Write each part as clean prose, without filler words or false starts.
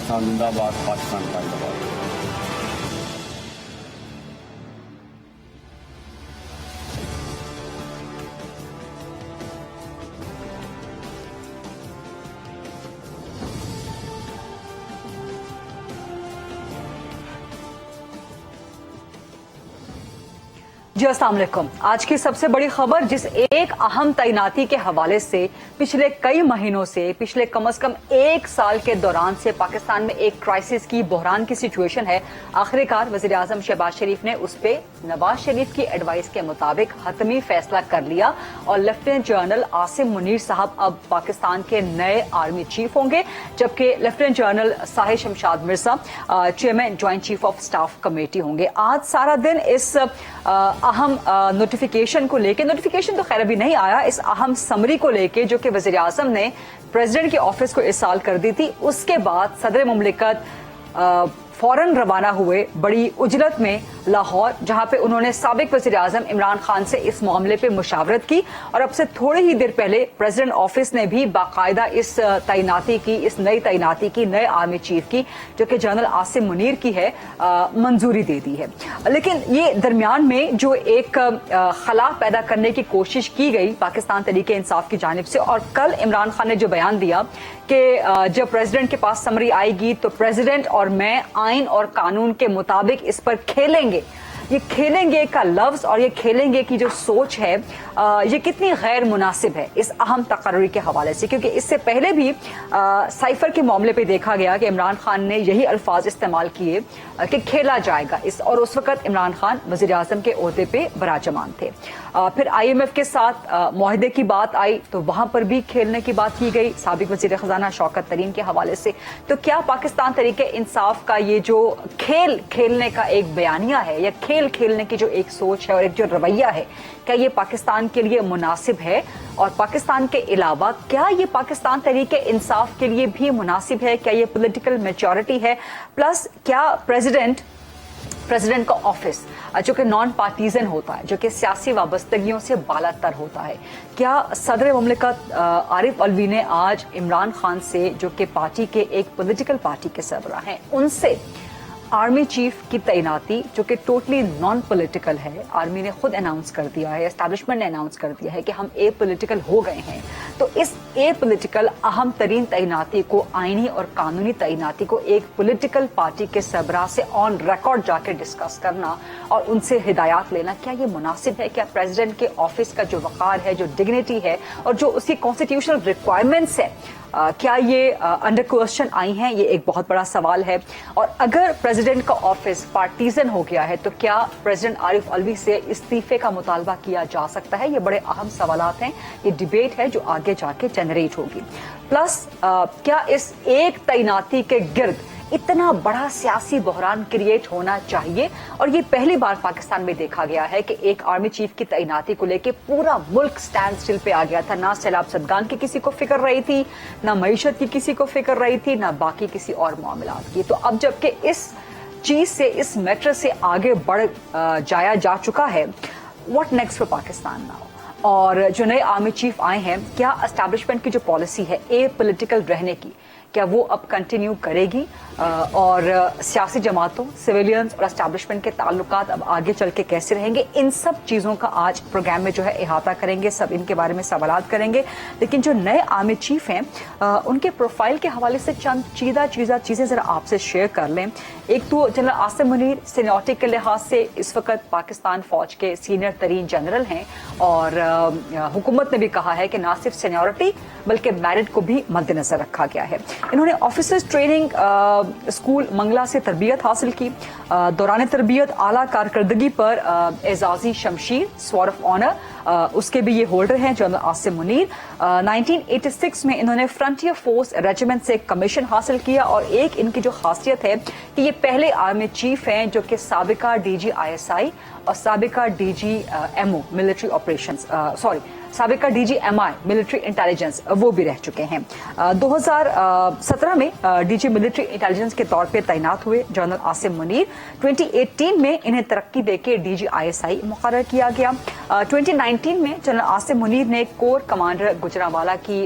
पाकिस्तान जिंदाबाद, पाकिस्तान जिंदाबाद। जी अस्सलाम वालेकुम। आज की सबसे बड़ी खबर जिस एक अहम तैनाती के हवाले से पिछले कई महीनों से, पिछले कम से कम एक साल के दौरान से पाकिस्तान में एक क्राइसिस की, बहरान की सिचुएशन है, आखिरकार वजीर आजम शहबाज शरीफ ने उस पे नवाज शरीफ की एडवाइस के मुताबिक हतमी फैसला कर लिया और लेफ्टिनेंट जनरल आसिम मुनीर साहब अब पाकिस्तान के नए आर्मी चीफ होंगे, जबकि lieutenant general Sahir Shamshad Mirza chairman joint chief of staff committee होंगे। आज सारा दिन इस अहम नोटिफिकेशन को लेके, नोटिफिकेशन तो खैर अभी नहीं आया, इस अहम समरी को लेके जो कि वजीर आजम ने प्रेसिडेंट के ऑफिस को इरसाल कर दी थी, उसके बाद सदर मुमलिकत फौरन रवाना हुए बड़ी उजलत में लाहौर, जहां पे उन्होंने साबिक वजीर आजम इमरान खान से इस मामले पे मुशावरत की और अब से थोड़ी ही देर पहले प्रेसिडेंट ऑफिस ने भी बाकायदा इस तैनाती की, इस नई तैनाती की, नए आर्मी चीफ की जो कि जनरल आसिम मुनीर की है, मंजूरी दे दी है। लेकिन ये दरमियान में जो एक खला पैदा करने की कोशिश की गई पाकिस्तान तहरीक इंसाफ की जानिब से, और कल इमरान खान ने जो बयान दिया कि जब प्रेसिडेंट के पास समरी आएगी तो प्रेसिडेंट और मैं आइन और कानून के मुताबिक इस पर खेलेंगे, ये खेलेंगे का लफ्ज और ये खेलेंगे की जो सोच है ये कितनी गैर मुनासिब है इस अहम तकर्री के हवाले से, क्योंकि इससे पहले भी साइफर के मामले पे देखा गया कि इमरान खान ने यही अल्फाज इस्तेमाल किए कि खेला जाएगा इस, और उस वक्त इमरान खान वजीर आजम के ओहदे पे बराजमान थे। फिर IMF के साथ मुआहदे की बात आई तो वहां पर भी खेलने की बात की गई साबिक वजीर खजाना शौकत तरीन के हवाले से। तो क्या पाकिस्तान तरीके इंसाफ का ये जो खेल खेलने का एक बयानिया है या खेल खेलने की जो एक सोच है और एक जो रवैया है, क्या ये पाकिस्तान के लिए मुनासिब है? और पाकिस्तान के अलावा क्या ये पाकिस्तान तरीके इंसाफ के लिए भी मुनासिब है? क्या ये पॉलिटिकल मैच्योरिटी है? प्लस क्या प्रेसिडेंट का ऑफिस जो कि नॉन पार्टीजन होता है, जो कि सियासी वाबस्तगियों से बालातर होता है, क्या सदर मुमलिकत आरिफ अलवी ने आज इमरान खान से, जो कि पार्टी के एक पॉलिटिकल पार्टी के सरबराह हैं, उनसे आर्मी चीफ की तैनाती जो कि टोटली नॉन पॉलिटिकल है, आर्मी ने खुद अनाउंस कर दिया है, एस्टैब्लिशमेंट ने अनाउंस कर दिया है कि हम ए पॉलिटिकल हो गए हैं, तो इस ए पॉलिटिकल अहम तरीन तैनाती को, आईनी और कानूनी तैनाती को एक पॉलिटिकल पार्टी के सरबराह से ऑन रिकॉर्ड जाकर डिस्कस करना और उनसे हिदायत लेना, क्या ये मुनासिब है? क्या प्रेसिडेंट के ऑफिस का जो वकार है, जो डिग्निटी है और जो उसकी कॉन्स्टिट्यूशनल रिक्वायरमेंट्स है, क्या ये अंडर क्वेश्चन आई हैं? ये एक बहुत बड़ा सवाल है। और अगर प्रेसिडेंट का ऑफिस पार्टीजन हो गया है तो क्या प्रेसिडेंट आरिफ अलवी से इस्तीफे का मुतालबा किया जा सकता है? ये बड़े अहम सवालात हैं, ये डिबेट है जो आगे जाके जनरेट होगी। प्लस क्या इस एक तैनाती के गिर्द इतना बड़ा सियासी बहरान क्रिएट होना चाहिए? और ये पहली बार पाकिस्तान में देखा गया है कि एक आर्मी चीफ की तैनाती को लेके पूरा मुल्क स्टैंड स्टिल पे आ गया था। ना सैलाब सदगान की किसी को फिक्र रही थी, ना मईशत की किसी को फिक्र रही थी, ना बाकी किसी और मामलात की। तो अब जबकि इस चीज से, इस मैटर से आगे बढ़ जाया जा चुका है, what next for Pakistan now? और जो नए आर्मी चीफ आए हैं, क्या एस्टैब्लिशमेंट की जो पॉलिसी है ए पॉलिटिकल रहने की, क्या वो अब कंटिन्यू करेगी? और सियासी जमातों, सिविलियंस और एस्टैब्लिशमेंट के ताल्लुकात अब आगे चल के कैसे रहेंगे? इन सब चीज़ों का आज प्रोग्राम में जो है इहाता करेंगे, सब इनके बारे में सवालात करेंगे। लेकिन जो नए आर्मी चीफ हैं उनके प्रोफाइल के हवाले से चंद चीज़ें ज़रा आपसे शेयर कर लें। एक तो जनरल आसिम मुनीर सीनियरिटी के लिहाज से इस वक्त पाकिस्तान फौज के सीनियर तरीन जनरल हैं और हुकूमत ने भी कहा है कि ना सिर्फ सीनियरिटी बल्कि मेरिट को भी मद्देनजर रखा गया है। इन्होंने ऑफिसर्स ट्रेनिंग स्कूल मंगला से तरबियत हासिल की। दौरान तरबियत आला कारकर्दगी पर एजाजी शमशीर स्वॉर्ड ऑफ ऑनर उसके भी ये होल्डर हैं जनरल आसिम मुनीर। 1986 में इन्होंने फ्रंटियर फोर्स रेजिमेंट से कमीशन हासिल किया और एक इनकी जो खासियत है कि ये पहले आर्मी चीफ हैं जो कि साबिका DG ISI और साबिका DG MO मिलिट्री ऑपरेशंस साबिका DGMI मिलिट्री इंटेलिजेंस वो भी रह चुके हैं। 2017 में DG मिलिट्री इंटेलिजेंस के तौर पे तैनात हुए जनरल आसिम मुनीर। 2018 में इन्हें तरक्की देके DG ISI मुकर्रर किया गया। 2019 में जनरल आसिम मुनीर ने कोर कमांडर गुजरांवाला की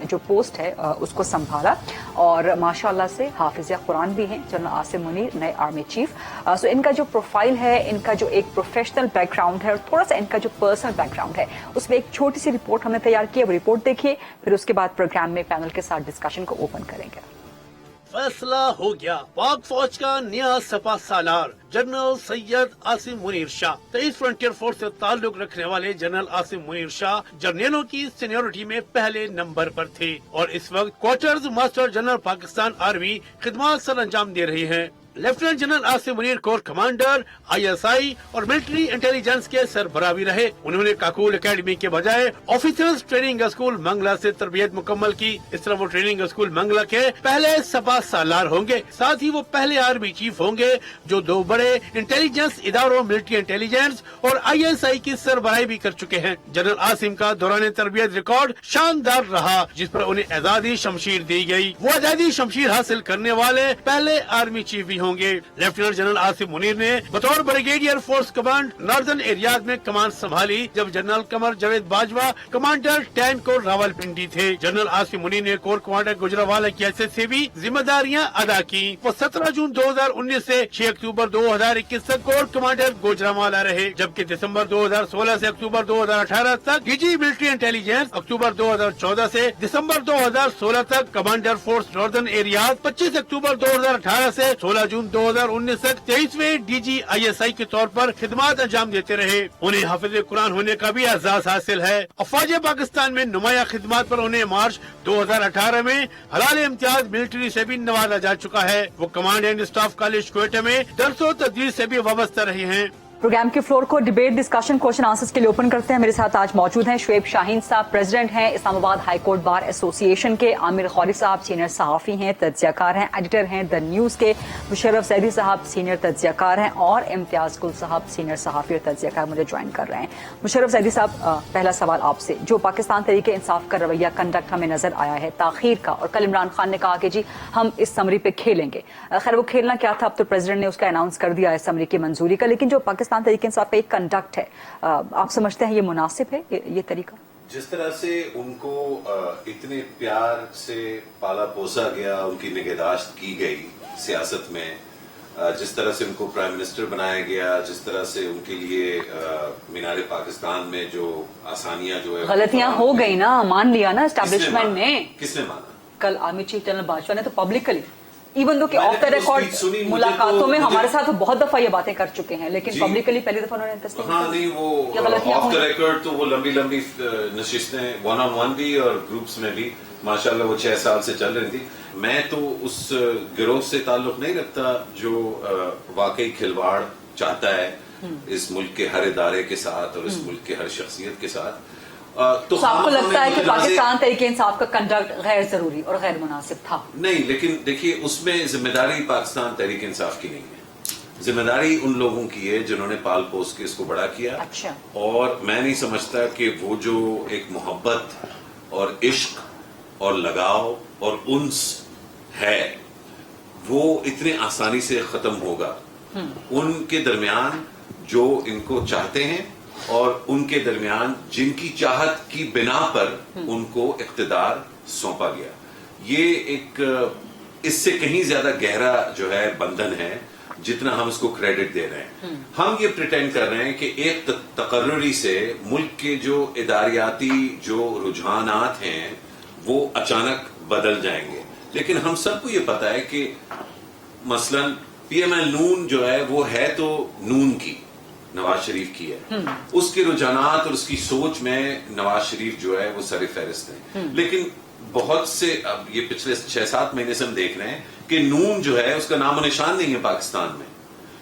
जो पोस्ट है उसको संभाला और माशाअल्लाह से हाफिज कुरान भी हैं जनरल आसिम मुनीर, नए आर्मी चीफ। सो इनका जो प्रोफाइल है, इनका जो एक प्रोफेशनल बैकग्राउंड है और थोड़ा सा इनका जो पर्सनल बैकग्राउंड है, उसमें एक छोटी सी रिपोर्ट हमने तैयार की है। वो रिपोर्ट देखिए, फिर उसके बाद प्रोग्राम में पैनल के साथ डिस्कशन को ओपन करेंगे। फैसला हो गया, पाक फौज का नया सपा सालार general Syed Asim Munir Shah. 23 frontier force से ताल्लुक रखने वाले जनरल आसिम मुनीर शाह जर्नलों की सीनियोरिटी में पहले नंबर पर थे और इस वक्त quarters master general Pakistan army खिदमत सर अंजाम दे रही हैं। Lieutenant general Asim Munir core commander ISI और मिलिट्री इंटेलिजेंस के सरबराह भी रहे। उन्होंने काकूल एकेडमी के बजाय ऑफिसर्स ट्रेनिंग स्कूल मंगला से तरबियत मुकम्मल की। इस तरह वो ट्रेनिंग स्कूल मंगला के पहले सपा सालार होंगे। साथ ही वो पहले आर्मी चीफ होंगे जो 2 बड़े इंटेलिजेंस इदारों मिलिट्री इंटेलिजेंस और ISI की सरबराही भी कर चुके हैं। जनरल आसिम का दौरान तरबियत रिकॉर्ड शानदार रहा, जिस पर उन्हें आजादी शमशीर दी गई। वो आजादी शमशीर हासिल करने वाले पहले आर्मी चीफ भी होंगे। लेफ्टिनेंट जनरल आसिम मुनीर ने बतौर brigadier force command northern areas में कमान संभाली जब general Qamar Javed Bajwa commander 10 core Rawalpindi थे। जनरल आसिम मुनीर ने कोर कमांडर गुजरांवाला की हैसियत से भी जिम्मेदारियां अदा की। वो 17 जून 2019 से 6 अक्टूबर 2021 तक कोर कमांडर गुजरांवाला रहे, जबकि दिसंबर 2016 से अक्टूबर 2018 तक DG मिलिट्री इंटेलिजेंस, अक्टूबर 2014 से दिसंबर 2016 तक कमांडर फोर्स नॉर्दर्न एरियाज, 25 अक्टूबर 2018 से 16 जून 2019 तक 23वें DG ISI के तौर पर खिदमत अंजाम देते रहे। उन्हें हाफिज कुरान होने का भी एजाज हासिल है। अफवाज पाकिस्तान में नुमाया खिदमत पर उन्हें मार्च 2018 में हलाल इम्तियाज मिलिट्री से भी नवाजा जा चुका है। वो command and staff college Quetta में दर्स व तदरीस से भी वाबस्ता रहे हैं। प्रोग्राम के फ्लोर को डिबेट, डिस्कशन, क्वेश्चन आंसर्स के लिए ओपन करते हैं। मेरे साथ आज मौजूद हैं शुएब शाहीन साहब, प्रेसिडेंट हैं Islamabad high court bar association के, आमिर खौरी साहब सीनियर सहाफ़ी हैं, तज्ज़ियाकार हैं, एडिटर हैं द न्यूज़ के, मुशर्रफ ज़ैदी साहब सीनियर तज्ज़ियाकार हैं और इम्तियाज़ गुल साहब सीनियर सहाफ़ी और तज्ज़ियाकार मुझे ज्वाइन कर रहे हैं। मुशर्रफ ज़ैदी साहब, पहला सवाल आपसे, जो पाकिस्तान तरीके इंसाफ का रवैया कंडक्ट हमें नजर आया है ताख़ीर का, और कल इमरान खान ने कहा कि जी हम इस समरी पे खेलेंगे। खैर वो खेलना क्या था, अब तो प्रेसिडेंट ने उसका अनाउंस कर दिया है समरी की मंजूरी का, लेकिन जो पाकिस्तान तरीके इंसाफ पे कंडक्ट है, आप समझते हैं ये मुनासिब है ये तरीका? जिस तरह से उनको इतने प्यार से पाला पोसा गया, उनकी निगहदाश्त की गई सियासत में, जिस तरह से उनको प्राइम मिनिस्टर बनाया गया, जिस तरह से उनके लिए मीनारे पाकिस्तान में जो आसानियां जो है, गलतियां हो गई ना, मान लिया ना एस्टेब्लिशमेंट ने। किसने माना? कल आर्मी चीफ जनरल बाजवा ने तो पब्लिकली, इवन दो कि ऑफ द रिकॉर्ड मुलाकातों में हमारे साथ बहुत दफा ये बातें कर चुके हैं, लेकिन पब्लिकली पहली दफा उन्होंने तस्दीक हाँ नहीं, वो ऑफ द रिकॉर्ड तो वो लंबी लंबी नशिस्तें 1-on-1 भी और ग्रुप्स में भी माशाल्लाह वो 6 साल से चल रही थी। मैं तो उस गिरोह से ताल्लुक नहीं रखता जो वाकई खिलवाड़ चाहता है इस मुल्क के हर इदारे के साथ और इस मुल्क के हर शख्सियत के साथ। तो आपको लगता है कि पाकिस्तान तरीके इंसाफ का कंडक्ट गैर जरूरी और गैर मुनासिब था? नहीं, लेकिन देखिए उसमें जिम्मेदारी पाकिस्तान तहरीक इंसाफ की नहीं है, जिम्मेदारी उन लोगों की है जिन्होंने पाल पोस के इसको बड़ा किया। अच्छा। और मैं नहीं समझता कि वो जो एक मोहब्बत और इश्क और लगाव और उन्स है वो इतने आसानी से खत्म होगा। उनके दरमियान जो इनको चाहते हैं और उनके दरमियान जिनकी चाहत की बिना पर उनको इख्तिदार सौंपा गया, ये एक इससे कहीं ज्यादा गहरा जो है बंधन है जितना हम इसको क्रेडिट दे रहे हैं। हम ये प्रिटेंड कर रहे हैं कि एक तकर्रुरी से मुल्क के जो इदारियाती जो रुझानात हैं वो अचानक बदल जाएंगे, लेकिन हम सबको ये पता है कि मसलन PML नून जो है वो है तो नून की, नवाज शरीफ की है, उसके रुझानात और उसकी सोच में नवाज शरीफ जो है वो सर फहरिस्त है। लेकिन बहुत से अब ये पिछले 6-7 महीने से हम देख रहे हैं कि नून जो है उसका नामो निशान नहीं है पाकिस्तान में,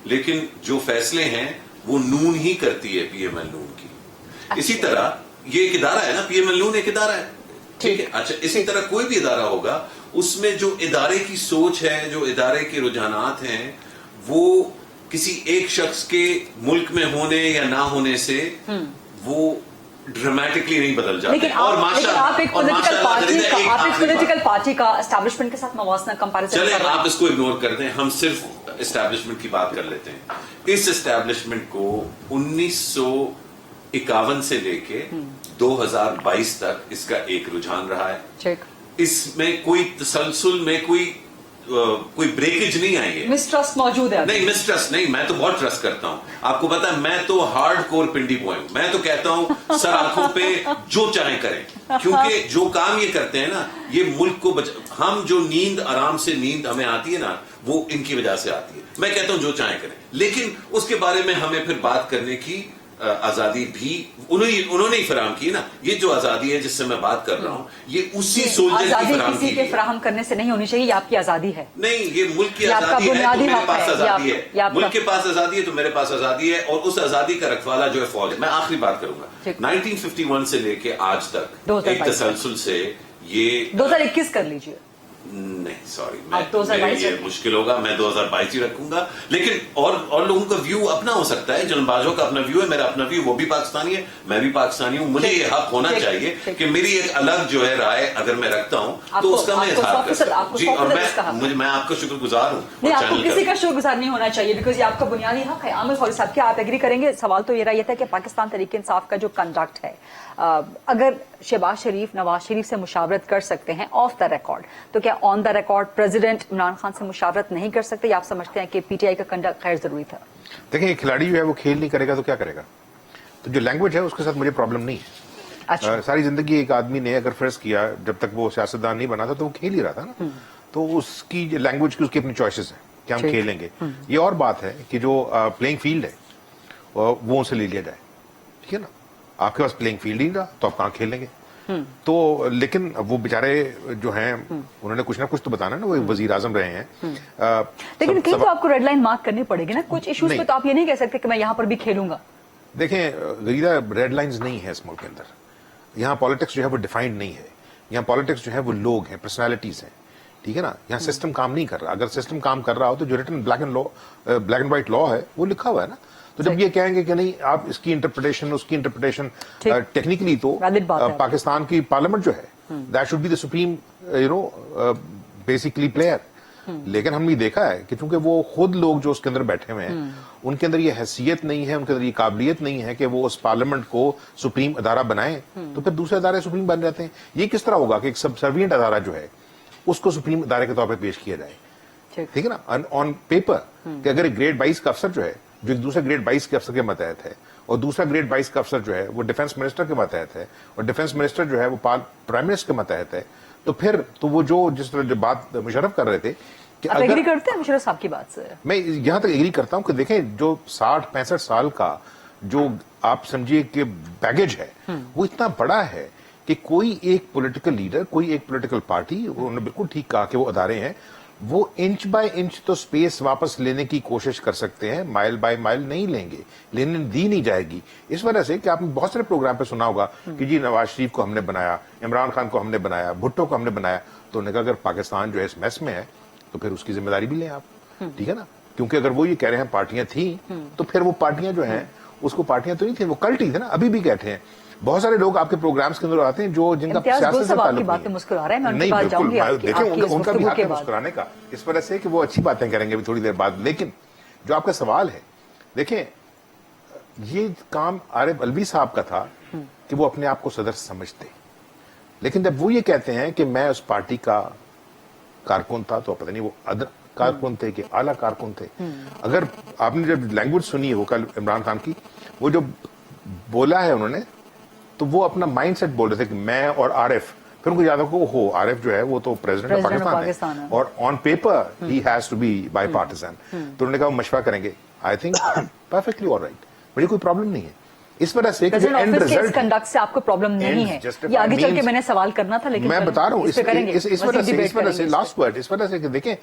लेकिन जो फैसले हैं वो नून ही करती है PML नून की। इसी तरह ये एक इदारा है ना, PML नून एक इदारा है, ठीक है। अच्छा, इसी तरह कोई भी इदारा होगा, उसमें जो इदारे की सोच है, जो इदारे के रुझानात हैं, वो किसी एक शख्स के मुल्क में होने या ना होने से वो ड्रामेटिकली नहीं बदल जाते। लेकिन आप एक पॉलिटिकल पार्टी का एस्टैब्लिशमेंट के साथ मवासना कंपैरिजन चले, आप इसको इग्नोर कर दें, हम सिर्फ एस्टैब्लिशमेंट की बात कर लेते हैं। इस एस्टैब्लिशमेंट को 1951 से लेके 2022 तक इसका एक रुझान रहा है। इसमें कोई तसलसल में कोई ब्रेकेज नहीं आई है। मिसट्रस्ट मौजूद है? नहीं, मिसट्रस्ट नहीं, मैं तो बहुत ट्रस्ट करता हूं। आपको पता है, मैं तो हार्ड कोर पिंडी बॉय हूं। मैं तो कहता हूं सर आंखों पे जो चाहे करें, क्योंकि जो काम ये करते हैं ना, ये मुल्क को हम जो नींद आराम से नींद हमें आती है ना, वो इनकी वजह से आती है। मैं कहता हूं जो चाहे करें, लेकिन उसके बारे में हमें फिर बात करने की आजादी भी उन्होंने ही फराहम की ना। ये जो आजादी है जिससे मैं बात कर रहा हूं, ये उसी सोल्जर की फराहम की। किसी के फराहम करने से नहीं होनी चाहिए, ये आपकी आजादी है। नहीं, ये मुल्क की आजादी है, तो मेरे पास आजादी है। मुल्क के पास आजादी है तो मेरे पास आजादी है, और उस आजादी का रखवाला जो है फौज है। मैं आखिरी बात करूंगा, 1951 से लेके आज तक एक तसलसल से ये 2021 कर लीजिए। नहीं सॉरी, मैं ये मुश्किल होगा, मैं 2022 ही रखूंगा। लेकिन और लोगों का व्यू अपना हो सकता है, जल्दबाजों का अपना व्यू है, मेरा अपना व्यू, वो भी पाकिस्तानी है, मैं भी पाकिस्तानी हूं। मुझे ये हक होना चाहिए कि मेरी एक अलग जो है राय अगर मैं रखता हूं तो उसका मैं इजहार कर सकता हूं। जी, और मैं आपका शुक्रगुजार हूं। नहीं, आपको किसी का शुक्रगुजार नहीं होना चाहिए, बिकॉज ये आपका बुनियादी हक है। आमिर फौजी साहब, क्या आप एग्री करेंगे? सवाल तो ये था कि पाकिस्तान तहरीक इंसाफ का जो कंडक्ट है, अगर शहबाज शरीफ नवाज शरीफ से मुशावरत कर सकते हैं ऑफ द रिकॉर्ड, तो क्या on the record president Imran Khan से मुशावरत नहीं कर सकते, या आप समझते हैं कि पीटीआई का कंडक्ट खैर जरूरी था? देखिए, खिलाड़ी जो है वो खेल नहीं करेगा तो क्या करेगा? तो जो लैंग्वेज है उसके साथ मुझे प्रॉब्लम नहीं है। अच्छा। सारी जिंदगी एक आदमी ने अगर फर्ज किया, जब तक वो सियासतदान नहीं बना था तो वो खेल ही रहा था ना, तो उसकी लैंग्वेज की उसकी अपनी चॉइसेस है कि हम खेलेंगे। ये और बात है कि जो प्लेइंग फील्ड है वो उनसे ले लिया जाए, ठीक है ना। आपके पास प्लेइंग फील्ड ही रहा तो आप कहाँ खेलेंगे? तो लेकिन वो बेचारे जो हैं उन्होंने कुछ ना कुछ तो बताना ना, वो वजीर आजम रहे हैं। लेकिन कहीं तो आपको रेड लाइन मार्क करनी पड़ेगी ना कुछ इश्यूज पे, तो आप ये नहीं कह सकते कि मैं यहाँ पर भी खेलूंगा। देखें गरीदा, रेड लाइंस नहीं है इस मुल्क के अंदर। यहाँ पॉलिटिक्स जो है वो डिफाइंड नहीं है। यहाँ पॉलिटिक्स जो है वो लोग हैं, पर्सनैलिटीज हैं, ठीक है ना। यहाँ सिस्टम काम नहीं कर रहा। अगर सिस्टम काम कर रहा हो तो जो written black and white law है वो लिखा हुआ है ना। तो जब ये कहेंगे कि नहीं आप इसकी इंटरप्रिटेशन उसकी इंटरप्रिटेशन, टेक्निकली तो पाकिस्तान की पार्लियामेंट जो है that should be the supreme basically player. लेकिन हमने देखा है कि चूंकि वो खुद लोग जो उसके अंदर बैठे हुए हैं उनके अंदर ये हैसियत नहीं है, उनके अंदर ये काबिलियत नहीं है कि वो उस पार्लियामेंट को सुप्रीम अदारा बनाए, तो फिर दूसरे अदारे सुप्रीम बन जाते हैं। ये किस तरह होगा कि एक सबसर्विएंट अदारा जो है उसको सुप्रीम अदारे के तौर पर पेश किया जाए, ठीक है ना, ऑन पेपर। कि अगर एक ग्रेड 22 का अफसर जो है, जो एक दूसरे ग्रेड 22 के अफसर के मतहत है, और दूसरा ग्रेड 22 का अफसर जो है वो डिफेंस मिनिस्टर के मतहत है, और डिफेंस मिनिस्टर जो है वो प्राइम मिनिस्टर के मतहत है, तो फिर तो वो जो जिस तरह जो बात मुशर्रफ कर रहे थे कि आप एग्री करते हैं मुशर्रफ साहब की बात से? मैं यहां तक एग्री करता हूं कि देखें जो 60-65 साल का जो आप समझिए कि बैगेज है वो इतना बड़ा है कि कोई एक पॉलिटिकल लीडर, कोई एक पॉलिटिकल पार्टी, उन्होंने बिल्कुल ठीक कहा कि वो अदारे हैं, वो इंच बाय इंच तो स्पेस वापस लेने की कोशिश कर सकते हैं, माइल बाय माइल नहीं लेंगे, लेने दी नहीं जाएगी। इस वजह से कि आपने बहुत सारे प्रोग्राम पे सुना होगा कि जी नवाज शरीफ को हमने बनाया, इमरान खान को हमने बनाया, भुट्टो को हमने बनाया, तो उन्होंने कहा अगर पाकिस्तान जो है इस मैस में है तो फिर उसकी जिम्मेदारी भी लें आप, ठीक है ना। क्योंकि अगर वो ये कह रहे हैं पार्टियां थी, तो फिर वो पार्टियां जो हैं उसको पार्टियां तो नहीं थी, वो कल्ट ही थे ना, अभी भी कहते हैं। बहुत सारे लोग आपके प्रोग्राम्स के अंदर आते हैं जो जिनका सियासत से ताल्लुक नहीं। बिल्कुल, देखिए उनका भी हक है मुस्कुराने का, इस वजह से कि वो अच्छी बातें करेंगे अभी थोड़ी देर बाद। लेकिन जो आपका सवाल है, देखें ये काम आरिफ अलवी साहब का था कि वो अपने आप को सदर समझते, लेकिन जब वो ये कहते हैं कि मैं उस पार्टी का कारकुन था, तो पता नहीं वो अदर कारकुन थे कि आला कारकुन थे। अगर आपने जब लैंग्वेज सुनी हो कल इमरान खान की, वो जो बोला है उन्होंने, तो वो अपना माइंडसेट बोल रहे थे कि मैं और आरिफ, फिर उनको याद हो हो आरिफ जो है वो तो प्रेसिडेंट ऑफ पाकिस्तान है और ऑन पेपर ही has to be bipartisan. तो उन्होंने कहा मशवरा करेंगे। आई थिंक परफेक्टली ऑलराइट, बड़ी कोई प्रॉब्लम नहीं है। इस वजह से एंड रिजल्ट कंडक्ट से आपको प्रॉब्लम नहीं है, ये आगे चल के मैंने सवाल करना था, लेकिन मैं बता रहा हूँ इस वजह से लास्ट वर्ड, इस वजह से कि देखें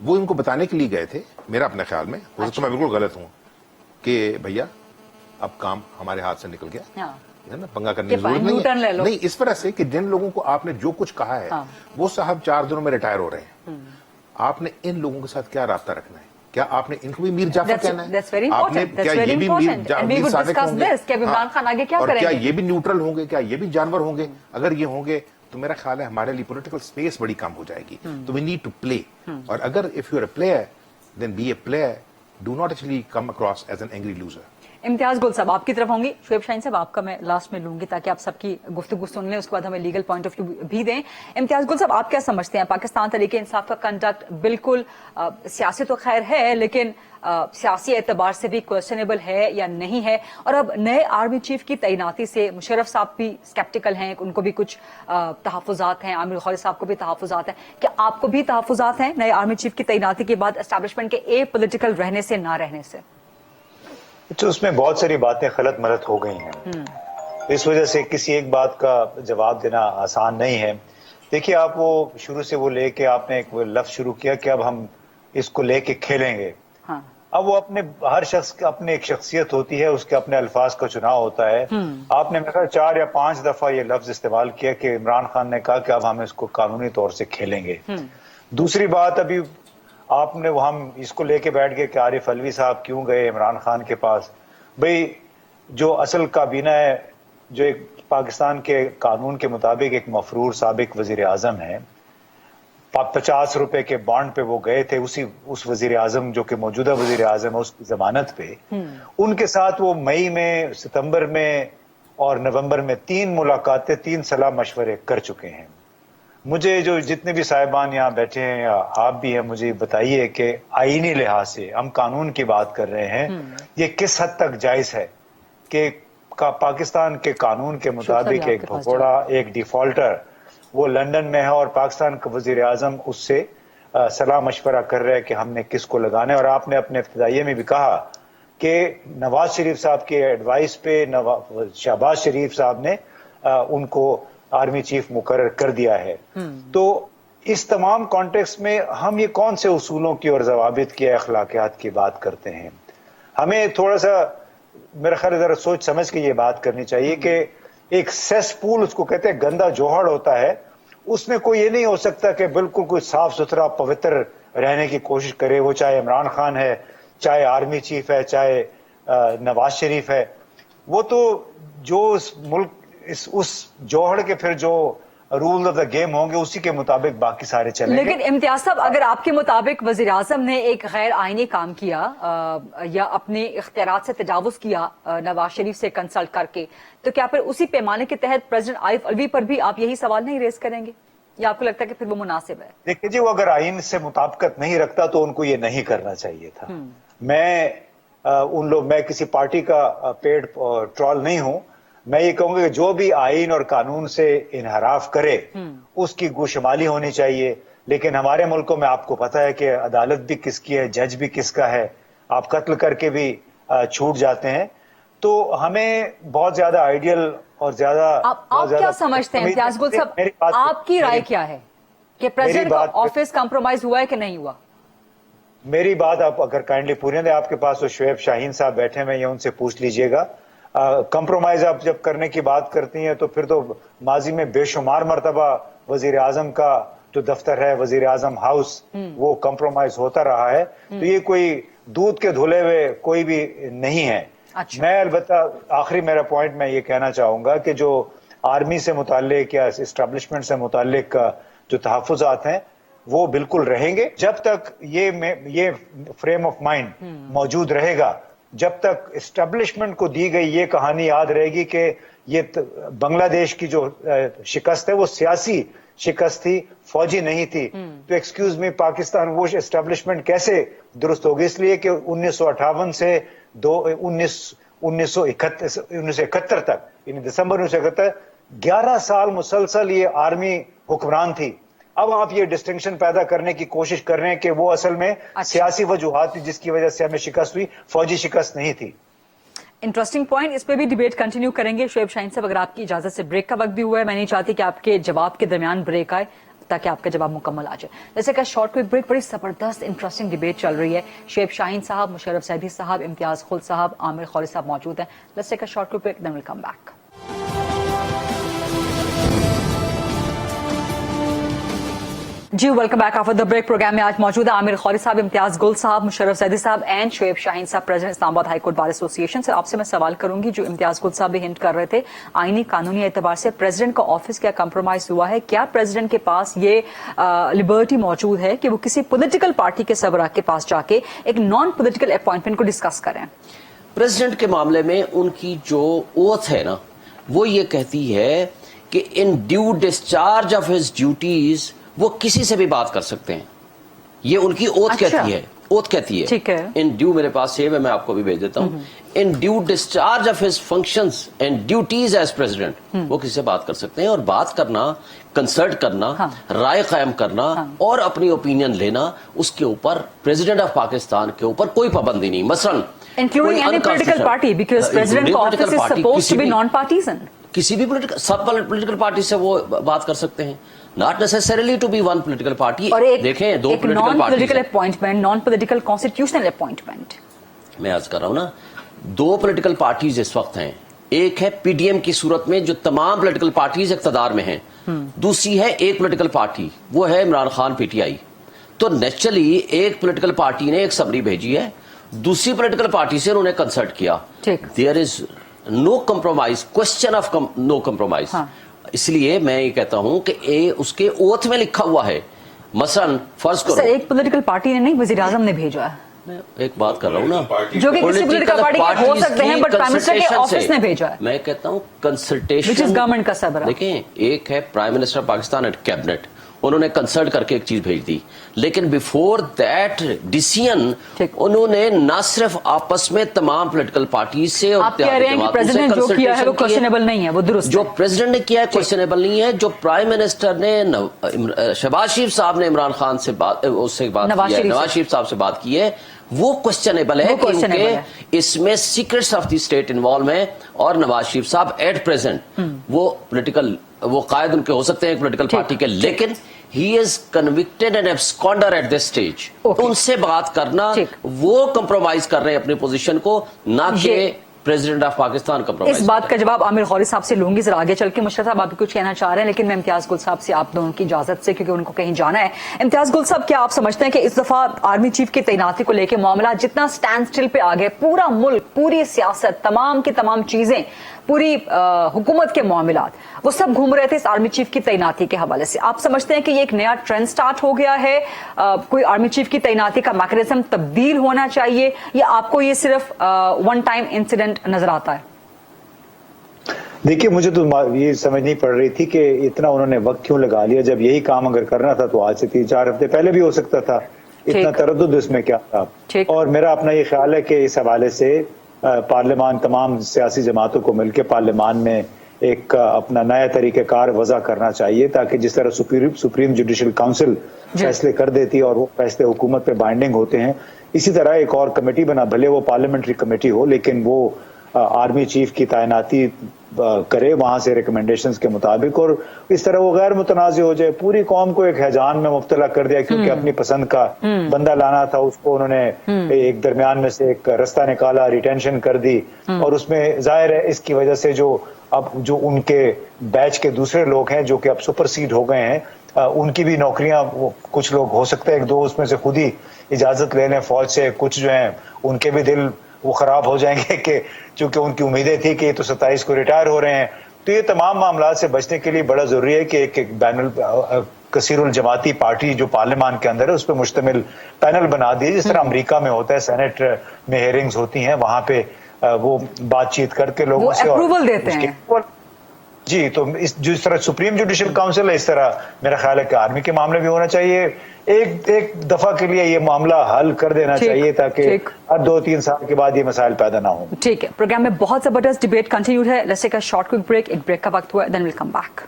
वो इनको बताने के लिए गए थे, मेरा अपने ख्याल में, हो सकता मैं बिल्कुल गलत हूँ, कि भैया अब काम हमारे हाथ से निकल गया है ना, पंगा करने की जरूरत नहीं है। नहीं, इस वजह से कि जिन लोगों को आपने जो कुछ कहा है वो साहब 4 दिनों में रिटायर हो रहे हैं, आपने इन लोगों के साथ क्या राब्ता रखना है? क्या आपने इनको भी मीर जाफर कहना है? That's very आपने important. That's क्या very ये भी important. And we Mir would Sadiq discuss होंगे? this कि अब इमरान खान आगे क्या और क्या करेंगे? ये भी न्यूट्रल होंगे? क्या ये भी जानवर होंगे? अगर ये होंगे तो मेरा ख्याल है हमारे लिए पॉलिटिकल स्पेस बड़ी कम हो जाएगी. तो वी नीड टू प्ले. और अगर if you are a player then be a player. Do not actually come across as an angry loser. Imtiaz Gul साहब आपकी तरफ होंगी. शुएब शाहीन साहब आपका मैं लास्ट में लूंगी ताकि आप सबकी गुफ्तगू सुन लें, उसके बाद हमें लीगल पॉइंट ऑफ व्यू भी दें. इम्तियाज गुल साहब आप क्या समझते हैं पाकिस्तान तरीके इंसाफ का कंडक्ट बिल्कुल सियासी तो खैर है लेकिन सियासी एतबार से भी क्वेश्चनेबल है या नहीं है? और अब नए आर्मी चीफ की तैनाती से मुशर्रफ साहब भी स्केप्टिकल हैं, उनको भी कुछ तहफुजात हैं, आमिर खौरी साहब को भी तहफुजात हैं. क्या आपको भी तहफुजात हैं नए आर्मी चीफ की तैनाती के बाद एस्टैब्लिशमेंट के ए पॉलिटिकल रहने से ना रहने से? तो उसमें बहुत सारी बातें खलत मलत हो गई हैं. इस वजह से किसी एक बात का जवाब देना आसान नहीं है. देखिए, आप वो शुरू से वो लेके आपने एक लफ्ज शुरू किया कि अब हम इसको लेके खेलेंगे. हाँ. अब वो अपने हर शख्स की अपनी एक शख्सियत होती है, उसके अपने अल्फाज का चुनाव होता है. आपने मेरे ख्याल 4 या 5 दफा ये लफ्ज इस्तेमाल किया कि इमरान खान ने कहा कि अब हम इसको कानूनी तौर से खेलेंगे. दूसरी बात, अभी आपने हम इसको लेके बैठ गए कि आरिफ अलवी साहब क्यों गए इमरान खान के पास. भाई, जो असल काबीना है, जो एक पाकिस्तान के कानून के मुताबिक एक मफरूर साबिक वजीर आजम है, 50 रुपए के बॉन्ड पे वो गए थे. उस वजीर आजम जो कि मौजूदा वजीर आजम है उसकी जमानत पे, उनके साथ वो मई में, सितंबर में और नवंबर में 3 मुलाकातें, 3 सलाह मशवरे कर चुके हैं. मुझे जो जितने भी साहिबान यहाँ बैठे हैं या आप भी हैं, मुझे बताइए कि आईनी लिहाज से हम कानून की बात कर रहे हैं, ये किस हद तक जायज है कि पाकिस्तान के कानून के मुताबिक एक भगोड़ा, एक डिफॉल्टर वो लंदन में है और पाकिस्तान का वजीर आजम उससे सलाह मशवरा कर रहे हैं कि हमने किसको लगाना है. और आपने अपने इब्तिदाइये में भी कहा कि नवाज शरीफ साहब के एडवाइस पे शहबाज शरीफ साहब ने उनको आर्मी चीफ मुकर्रर कर दिया है. तो इस तमाम कॉन्टेक्स्ट में हम ये कौन से उसूलों की और जवाबित की, अखलाकियात की बात करते हैं? हमें थोड़ा सा मेरा ख्याल जरा सोच समझ के ये बात करनी चाहिए कि एक सेसपूल, उसको कहते हैं गंदा जोहड़ होता है, उसमें कोई ये नहीं हो सकता कि बिल्कुल कोई साफ सुथरा पवित्र रहने की कोशिश करे. वो चाहे इमरान खान है, चाहे आर्मी चीफ है, चाहे नवाज शरीफ है. वो तो जो उस मुल्क उस जोहड़ के फिर जो रूल ऑफ द गेम होंगे उसी के मुताबिक बाकी सारे चलेंगे. लेकिन इम्तियाज साहब, अगर आपके मुताबिक वजीर आजम ने एक गैर आईनी काम किया या अपने इख्तियारात से तजावुज किया नवाज शरीफ से कंसल्ट करके, तो क्या फिर उसी पैमाने के तहत प्रेसिडेंट आरिफ अलवी पर भी आप यही सवाल नहीं रेज करेंगे, या आपको लगता है कि फिर वो मुनासिब है? देखिए जी, वो अगर आइन से मुताबिकत नहीं रखता तो उनको ये नहीं करना चाहिए था. मैं किसी पार्टी का पेड ट्रॉल नहीं हूं. मैं ये कहूंगा कि जो भी आइन और कानून से इनहराफ करे उसकी गोशमाली होनी चाहिए. लेकिन हमारे मुल्कों में आपको पता है कि अदालत भी किसकी है, जज भी किसका है. आप कत्ल करके भी छूट जाते हैं. तो हमें बहुत ज्यादा आइडियल और ज्यादा आप क्या समझते हैं इम्तियाज गुल साहब, आपकी राय क्या है कि प्रेसिडेंट का ऑफिस कॉम्प्रोमाइज हुआ है कि नहीं हुआ? मेरी बात आप अगर काइंडली पूरी दें, आपके पास तो शुएब शाहीन साहब बैठे हैं, ये उनसे पूछ लीजिएगा. कंप्रोमाइज आप जब करने की बात करती हैं तो फिर तो माजी में बेशुमार मरतबा वजीर आजम का जो दफ्तर है, वजीर आजम हाउस, वो कंप्रोमाइज होता रहा है. तो ये कोई दूध के धुले हुए कोई भी नहीं है. अच्छा. मैं अलबत्ता आखिरी मेरा पॉइंट मैं ये कहना चाहूंगा कि जो आर्मी से मुताल्लिक या एस्टेब्लिशमेंट से मुताल्लिक जो तहफुजात हैं वो बिल्कुल रहेंगे. जब तक ये फ्रेम ऑफ माइंड मौजूद रहेगा, जब तक एस्टेब्लिशमेंट को दी गई ये कहानी याद रहेगी कि ये बांग्लादेश की जो शिकस्त है वो सियासी शिकस्त थी, फौजी नहीं थी, तो एक्सक्यूज मी, पाकिस्तान वो एस्टेब्लिशमेंट कैसे दुरुस्त होगी? इसलिए कि 1958 से 1971 तक, यानी दिसंबर 1971, 11 साल मुसलसल ये आर्मी हुक्मरान थी. अब आप ये डिस्टिंक्शन पैदा करने की कोशिश कर रहे हैं कि वो असल में सियासी वजूहात थी जिसकी वजह से हमें शिकस्त हुई, फौजी शिकस्त नहीं थी. इंटरेस्टिंग पॉइंट, इस पे भी डिबेट कंटिन्यू करेंगे. शुएब शाहीन साहब, अगर आपकी इजाजत से, ब्रेक का वक्त भी हुआ है, मैं नहीं चाहती कि आपके जवाब के दरमियान ब्रेक आए ताकि आपका जवाब मुकम्मल आ जाए. जैसे कि शॉर्ट क्विक ब्रेक, बड़ी जबरदस्त इंटरेस्टिंग डिबेट चल रही है. शुएब शाहीन साहब, मुशर्रफ सैदी साहब, इम्तियाज गुल साहब, आमिर खौरी साहब मौजूद हैं. Let's take a short quick break, then will come back. जी welcome back after the break. Program में आज मौजूद है आमिर खौरी साहब, इम्तियाज गुल साहब, मुशर्रफ जैदी साहब एंड शोएब शाहीन साहब, president Islamabad high court bar association. Sir आपसे मैं सवाल करूंगी, जो इम्तियाज गुल साहब भी हिंट कर रहे थे, आईनी कानूनी एतबार से प्रेसिडेंट का ऑफिस क्या कंप्रोमाइज हुआ है? क्या प्रेसिडेंट के पास ये लिबर्टी मौजूद है कि वो किसी पॉलिटिकल पार्टी के सरबराह के पास जाके एक नॉन पॉलिटिकल अपॉइंटमेंट को डिस्कस करें? प्रेसिडेंट के मामले में उनकी जो ओथ है ना, वो ये कहती है कि इन due discharge of his duties वो किसी से भी बात कर सकते हैं। ये उनकी ओथ कहती है, ओथ कहती है। ठीक है। इन ड्यू, मेरे पास सेव है, मैं आपको भी भेज देता हूँ। In due discharge of his functions and duties as president वो किसी से बात कर सकते हैं। और बात करना, कंसल्ट करना, राय कायम करना और अपनी ओपिनियन लेना, उसके ऊपर प्रेसिडेंट ऑफ पाकिस्तान के ऊपर कोई पाबंदी नहीं। मसलन including any political party, because president का office is supposed to be non-partisan. किसी भी सब पॉलिटिकल पार्टी से वो बात कर सकते हैं, not necessarily to be one political party. और देखें, दो non political appointment, non political constitutional appointment. मैं आज कर रहा हूं ना, दो पॉलिटिकल पार्टीज इस वक्त हैं। एक है पीडीएम की सूरत में जो तमाम पॉलिटिकल पार्टीज इख्तिदार में हैं, दूसरी है एक पॉलिटिकल पार्टी, वो है इमरान खान पीटीआई। तो नेचुरली एक पॉलिटिकल पार्टी ने एक समरी भेजी है, दूसरी पॉलिटिकल पार्टी से उन्होंने कंसल्ट किया। There is no compromise, question of no compromise. इसलिए मैं ये कहता हूं कि उसके ओथ में लिखा हुआ है। मसलन फर्ज करो, एक पॉलिटिकल पार्टी ने नहीं, वजीर आजम ने भेजा है। मैं एक बात कर रहा हूं ना, जो कि किसी पॉलिटिकल पार्टी के हो सकते हैं, बट प्राइम मिनिस्टर के ऑफिस ने भेजा है। मैं कहता हूं कंसल्टेशन, व्हिच इज गवर्नमेंट का सरबराह। देखें, एक है prime minister Pakistan and cabinet, उन्होंने कंसल्ट करके एक चीज भेज दी, लेकिन बिफोर दैट डिसीजन उन्होंने न सिर्फ आपस में तमाम पॉलिटिकल पार्टी से और आप कह रहे हैं कि प्रेसिडेंट जो किया है वो क्वेश्चनएबल नहीं है, वो दुरुस्त जो है। प्रेसिडेंट ने किया है क्वेश्चनेबल नहीं है। जो प्राइम मिनिस्टर ने शहबाज शरीफ साहब ने इमरान खान से उससे बात की है, नवाज शरीफ साहब से बात की है, वो क्वेश्चनेबल है क्योंकि इसमें secrets of the state involve है। और नवाज शरीफ साहब एट प्रेजेंट वो कायद उनके हो सकते हैं पॉलिटिकल पार्टी के, लेकिन he is convicted and absconder at this stage. उनसे बात करना, वो कंप्रोमाइज कर रहे हैं अपनी पोजीशन को, ना कि प्रेसिडेंट ऑफ पाकिस्तान कंप्रोमाइज। इस बात का जवाब आमिर खौरी साहब से लूंगी जरा आगे चल के। मुशर्रफ साहब आप भी कुछ कहना चाह रहे हैं, लेकिन मैं इम्तियाज गुल साहब से, आप दोनों की इजाजत से, क्योंकि उनको कहीं जाना है। इम्तियाज गुल साहब, क्या आप समझते हैं कि इस दफा आर्मी चीफ की तैनाती को लेकर मामला जितना स्टैंड स्टिल पे आ गया, पूरा मुल्क, पूरी सियासत, तमाम की तमाम चीजें, पूरी हुकूमत के मामलात, वो सब घूम रहे थे इस आर्मी चीफ की तैनाती के हवाले से? आप समझते हैं कि ये एक नया ट्रेंड स्टार्ट हो गया है? कोई आर्मी चीफ की तैनाती का मैकेनिज्म तब्दील होना चाहिए, या आपको ये सिर्फ वन टाइम इंसिडेंट नजर आता है? देखिए, मुझे तो ये समझ नहीं पड़ रही थी कि इतना उन्होंने वक्त क्यों लगा लिया। जब यही काम अगर करना था तो आज से 3-4 हफ्ते पहले भी हो सकता था। इतना तरद्दुद इसमें क्या था? और मेरा अपना ये ख्याल है कि इस हवाले से पार्लियामान, तमाम सियासी जमातों को मिलकर पार्लियामान में एक अपना नया तरीक़ेकार वज़ा करना चाहिए, ताकि जिस तरह सुप्रीम जुडिशल काउंसिल फैसले कर देती है और वो फैसले हुकूमत पे बाइंडिंग होते हैं, इसी तरह एक और कमेटी बना, भले वो पार्लियामेंट्री कमेटी हो, लेकिन वो आर्मी चीफ की तैनाती करे वहां से रिकमेंडेशंस के मुताबिक, और इस तरह वो गैर मुतनाज़ हो जाए। पूरी कौम को एक हैजान में मुब्तला कर दिया, क्योंकि अपनी पसंद का बंदा लाना था, उसको उन्होंने एक दरमियान में से एक रास्ता निकाला, रिटेंशन कर दी, और उसमें जाहिर है इसकी वजह से जो उनके बैच के दूसरे लोग हैं जो कि अब सुपरसीड हो गए हैं, उनकी भी नौकरियां, कुछ लोग हो सकता है 1-2 उसमें से खुद ही इजाजत ले लें फौज से, कुछ जो हैं उनके भी दिल वो खराब हो जाएंगे कि चूंकि उनकी उम्मीदें थी कि ये तो 27 को रिटायर हो रहे हैं। तो ये तमाम मामला से बचने के लिए बड़ा जरूरी है कि एक कसीरुल जमाती पार्टी जो पार्लियामान के अंदर है उस पर मुश्तमिल पैनल बना दिए, जिस तरह अमेरिका में होता है, सेनेट में हेयरिंग्स होती हैं, वहां पे वो बातचीत करके लोगों से अप्रूवल देते हैं। जी, तो जिस तरह सुप्रीम जुडिशल काउंसिल है, इस तरह मेरा ख्याल है कि आर्मी के मामले भी होना चाहिए। एक दफा के लिए ये मामला हल कर देना चाहिए, ताकि हर 2-3 साल के बाद ये मसाइल पैदा ना हो। ठीक है, प्रोग्राम में बहुत जबरदस्त डिबेट कंटिन्यूड है। Let's take a short quick break. एक ब्रेक का वक्त हुआ है, देन विल कम बैक।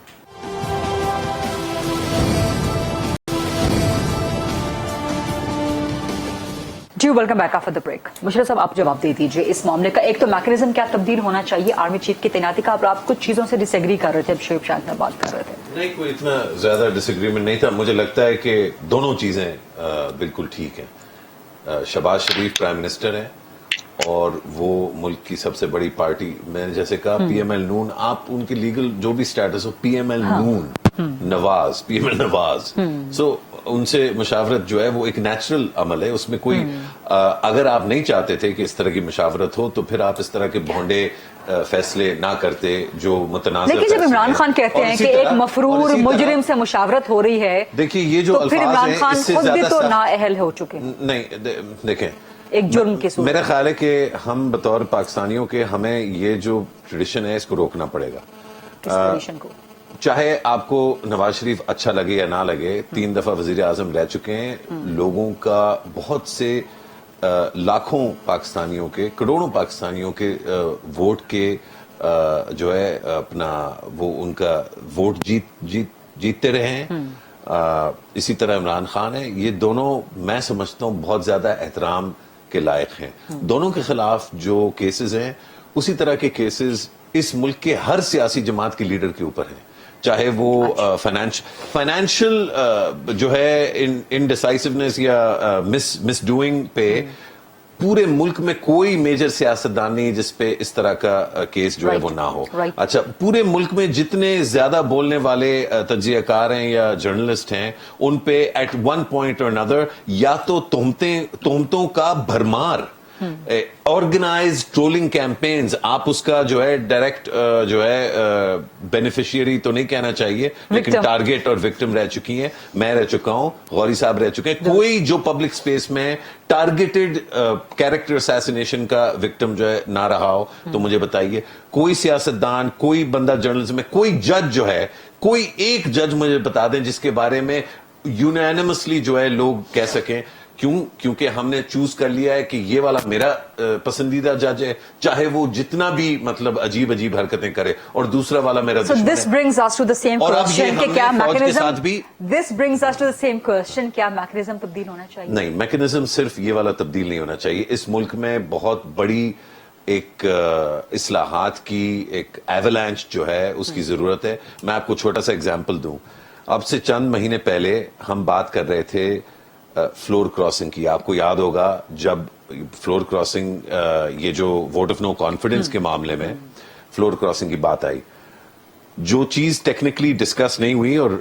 जी welcome back after the break. Musharraf साहब, आप जवाब दे दीजिए इस मामले का। एक तो मैकेनिज्म क्या तब्दील होना चाहिए आर्मी चीफ की तैनाती का? आप कुछ चीजों से डिसएग्री कर रहे थे, अब शोएब शाहीन में बात कर रहे थे। नहीं, कोई इतना ज्यादा डिसएग्रीमेंट नहीं था। मुझे लगता है कि दोनों चीजें बिल्कुल ठीक हैं। शहबाज शरीफ प्राइम मिनिस्टर है और वो मुल्क की सबसे बड़ी पार्टी, मैंने जैसे कहा पीएमएल नून, आप उनकी लीगल जो भी स्टेटस हो, पीएमएल नून नवाज, पीएमएल नवाज, सो ان سے مشاورت جو ہے وہ ایک نیچرل عمل ہے, اس میں کوئی اگر آپ نہیں چاہتے تھے کہ اس طرح کی مشاورت ہو تو پھر آپ اس طرح کے بھونڈے فیصلے نہ کرتے جو متنازع. لیکن جب عمران خان کہتے ہیں کہ ایک مفرور مجرم سے مشاورت ہو رہی ہے, دیکھیے یہ جو الفاظ ہیں اس سے خود بھی تو زیادہ نااہل ہو چکے ہیں. نہیں دیکھیں, ایک جرم کی صورت میرا خیال ہے کہ ہم بطور پاکستانیوں کے ہمیں یہ جو ٹریڈیشن ہے اس کو روکنا پڑے گا. کس ٹریڈیشن کو؟ چاہے آپ کو نواز شریف اچھا لگے یا نہ لگے, 3 دفعہ وزیر اعظم رہ چکے ہیں, لوگوں کا بہت سے لاکھوں پاکستانیوں کے, کروڑوں پاکستانیوں کے ووٹ کے جو ہے اپنا وہ ان کا ووٹ جیتتے رہے ہیں. اسی طرح عمران خان ہے. یہ دونوں میں سمجھتا ہوں بہت زیادہ احترام کے لائق ہیں. دونوں کے خلاف جو کیسز ہیں اسی طرح کے کیسز اس ملک کے ہر سیاسی جماعت کے لیڈر کے اوپر ہیں, چاہے وہ فائنینشل جو ہے انڈیسائسونیس یا مس ڈوئنگ پہ پورے ملک میں کوئی میجر سیاستدان نہیں جس پہ اس طرح کا کیس جو ہے وہ نہ ہو. اچھا, پورے ملک میں جتنے زیادہ بولنے والے تجزیہ کار ہیں یا جرنلسٹ ہیں ان پہ ایٹ ون پوائنٹ اور اندر یا تو تہمتوں کا بھرمار, آرگنائز ٹرولنگ کیمپینز, آپ اس کا جو ہے ڈائریکٹ جو ہے بینیفیشیری تو نہیں کہنا چاہیے لیکن ٹارگیٹ اور وکٹم رہ چکی ہیں. میں رہ چکا ہوں, غوری صاحب رہ چکے ہیں. کوئی جو پبلک سپیس میں ٹارگیٹڈ کیریکٹر اسیسینیشن کا وکٹم جو ہے نہ رہا ہو تو مجھے بتائیے. کوئی سیاستدان, کوئی بندہ جرنلزم میں, کوئی جج جو ہے, کوئی ایک جج مجھے بتا دیں جس کے بارے میں یونینمسلی جو ہے لوگ کہہ سکیں کیونکہ ہم نے چوز کر لیا ہے کہ یہ والا میرا پسندیدہ جج ہے, چاہے وہ جتنا بھی مطلب عجیب حرکتیں کرے, اور دوسرا والا میرا دشمن ہے. This brings us to the same question کہ کیا میکنزم, بھی this brings us to the same question, کیا میکنزم تبدیل ہونا چاہیے؟ نہیں, میکنزم صرف یہ والا تبدیل نہیں ہونا چاہیے. اس ملک میں بہت بڑی ایک اصلاحات کی ایک ایولانچ جو ہے اس کی ضرورت ہے. میں آپ کو چھوٹا سا اگزامپل دوں. اب سے چند مہینے پہلے ہم بات کر رہے تھے فلور کراسنگ کی. آپ کو یاد ہوگا جب فلور کراسنگ یہ جو ووٹ آف نو کانفیڈنس کے معاملے میں فلور کراسنگ کی بات آئی, جو چیز ٹیکنیکلی ڈسکس نہیں ہوئی اور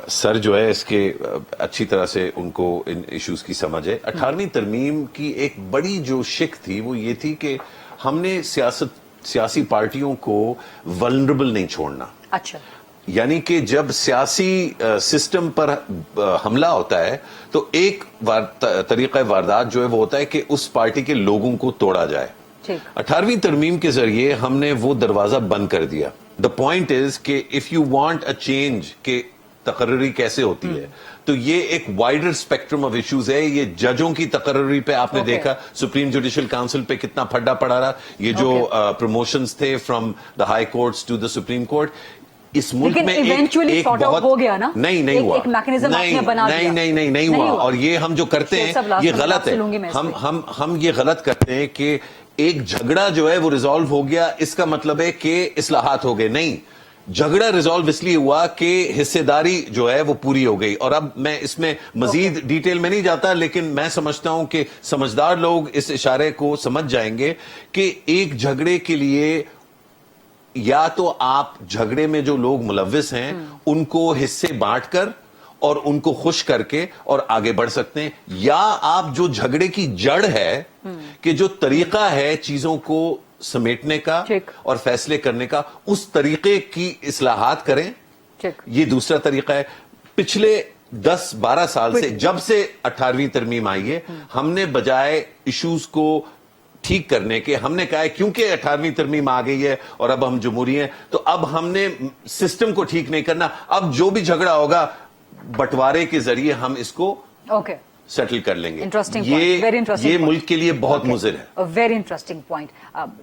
سر جو ہے اس کے اچھی طرح سے ان کو ان ایشوز کی سمجھ ہے. 18ویں ترمیم کی ایک بڑی جو شک تھی وہ یہ تھی کہ ہم نے سیاسی پارٹیوں کو ولنریبل نہیں چھوڑنا. اچھا, یعنی کہ جب سیاسی سسٹم پر حملہ ہوتا ہے تو ایک طریقہ واردات جو ہے وہ ہوتا ہے کہ اس پارٹی کے لوگوں کو توڑا جائے. 18ویں ترمیم کے ذریعے ہم نے وہ دروازہ بند کر دیا. دا پوائنٹ از کہ if you want a change کہ تقرری کیسے ہوتی ہے تو یہ ایک وائڈر اسپیکٹرم آف ایشوز ہے. یہ ججوں کی تقرری پہ آپ نے دیکھا سپریم جوڈیشل کاؤنسل پہ کتنا پھڈا پڑا رہا. یہ جو پروموشنز تھے from the high courts to the supreme court, اس ملک میں ایک بہت ہو گیا نا, نہیں ہوا, نہیں ہوا. اور یہ ہم جو کرتے ہیں یہ غلط ہے. ہم یہ غلط کرتے ہیں کہ ایک جھگڑا جو ہے وہ ریزالو ہو گیا اس کا مطلب ہے کہ اصلاحات ہو گئے. نہیں, جھگڑا ریزالو اس لیے ہوا کہ حصے داری جو ہے وہ پوری ہو گئی. اور اب میں اس میں مزید ڈیٹیل میں نہیں جاتا, لیکن میں سمجھتا ہوں کہ سمجھدار لوگ اس اشارے کو سمجھ جائیں گے کہ ایک جھگڑے کے لیے یا تو آپ جھگڑے میں جو لوگ ملوث ہیں ان کو حصے بانٹ کر اور ان کو خوش کر کے اور آگے بڑھ سکتے ہیں, یا آپ جو جھگڑے کی جڑ ہے کہ جو طریقہ ہے چیزوں کو سمیٹنے کا اور فیصلے کرنے کا, اس طریقے کی اصلاحات کریں. یہ دوسرا طریقہ ہے. پچھلے 10-12 سال سے جب سے 18ویں ترمیم آئی ہے ہم نے بجائے ایشوز کو ٹھیک کرنے کے ہم نے کہا ہے کیونکہ 18ویں ترمیم آ گئی ہے اور اب ہم جمہوری ہیں تو اب ہم نے سسٹم کو ٹھیک نہیں کرنا. اب جو بھی جھگڑا ہوگا بٹوارے کے ذریعے ہم اس کو سیٹل کر لیں گے. یہ ملک کے لیے بہت مضر ہے. Very interesting point.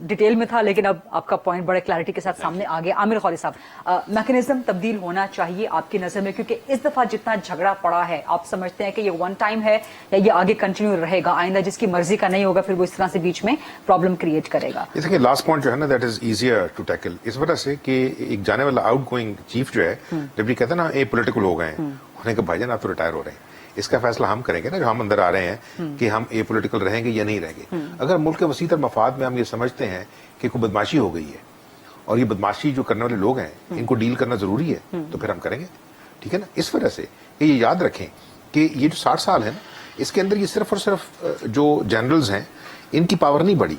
ڈیٹیل میں تھا لیکن اب آپ کا پوائنٹ بڑے کلیئرٹی کے ساتھ سامنے آ گیا. عامر قوری صاحب, میکنزم تبدیل ہونا چاہیے آپ کی نظر میں, کیونکہ اس دفعہ جتنا جھگڑا پڑا ہے آپ سمجھتے ہیں کہ یہ ون ٹائم ہے یا یہ آگے کنٹینیو رہے گا, آئندہ جس کی مرضی کا نہیں ہوگا پھر وہ اس طرح سے بیچ میں پرابلم کریٹ کرے گا؟ دیکھیں لاسٹ پوائنٹ جو ہے نا that is easier to tackle, اس وجہ سے کہ ایک جانے والا آؤٹ گوئنگ چیف جو ہے جب یہ کہتے ہیں نا اے پولیٹیکل ہو گئے ہیں, انہوں نے کہا بھائی جان آپ تو ریٹائر ہو رہے ہیں, اس کا فیصلہ ہم کریں گے نا جو ہم اندر آ رہے ہیں کہ ہم اے پولیٹیکل رہیں گے یا نہیں رہیں گے. اگر ملک کے وسیع تر مفاد میں ہم یہ سمجھتے ہیں کہ کوئی بدماشی ہو گئی ہے اور یہ بدماشی جو کرنے والے لوگ ہیں ان کو ڈیل کرنا ضروری ہے تو پھر ہم کریں گے. ٹھیک ہے نا. اس وجہ سے کہ یہ یاد رکھیں کہ یہ جو 60 سال ہے نا اس کے اندر یہ صرف اور صرف جو جنرلز ہیں ان کی پاور نہیں بڑھی.